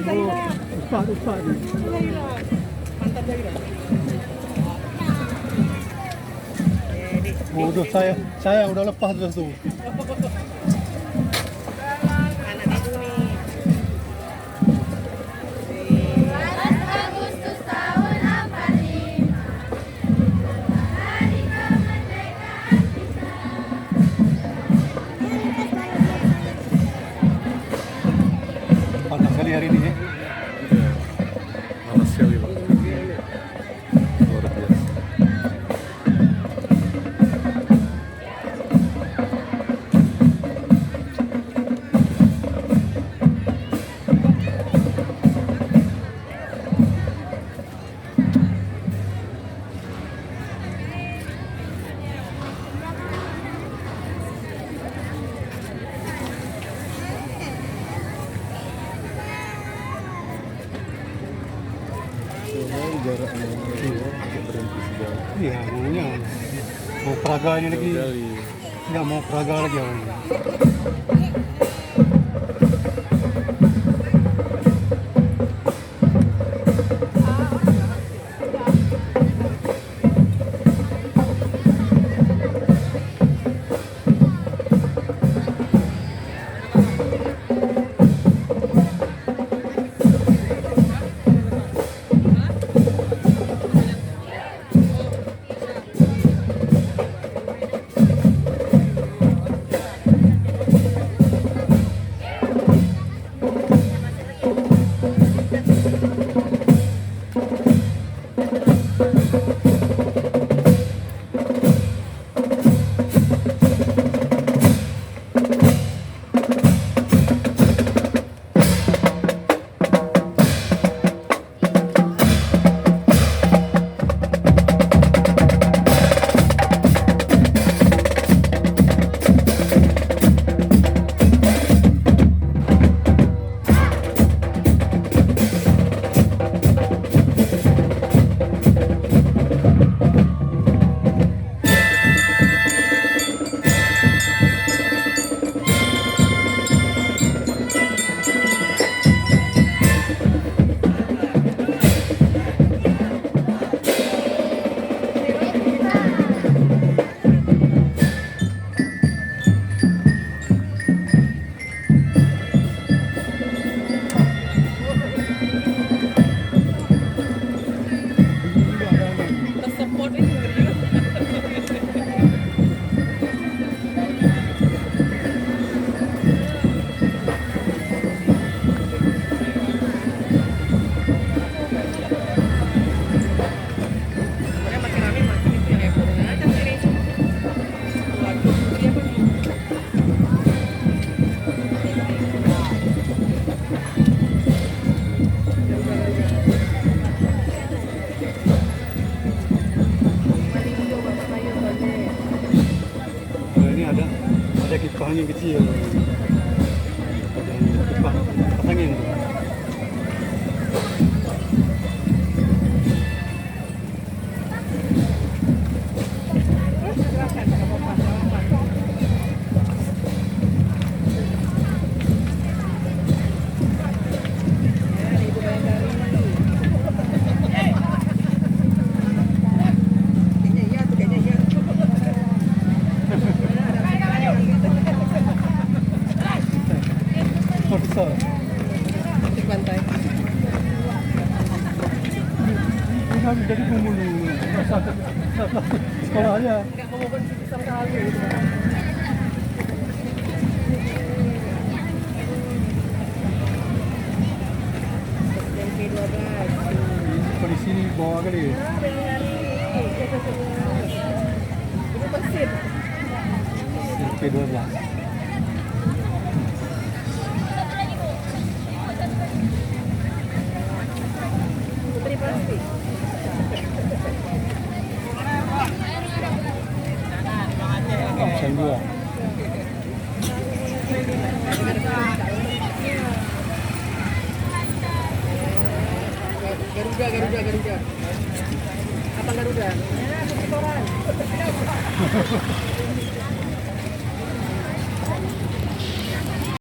Zaira. Ustaz ni. Zaira. Mantan Zaira. Oh, tu saya udah lepas tu. Anak ibu nih. Agustus tahun 45 Hari kemerdekaan kita. Panas sekali hari ini ya. Iya, panas sekali Pak. Luar biasa. Jaraknya agak berhenti sejauh. Iya, maunya mau Praga ini lagi. Kali. Nggak mau Praga lagi orangnya. Tersupport ini ngeri. Makanya makin rame makin itu yang heboh. Nah, ada ini. Waduh, iya apa nih? Nah, ini ada kipas angin kecil. Ada kipas angin tu. Oh, besar. Di pantai. Ini kami dari Bumulu. Sekolah aja. Nggak mau bersih sama sekali gitu. Yang P12. Di sini bawah kali. Itu Persib. P12. Putri Plastik. Option 2. Garuda. Apa Garuda? Koran.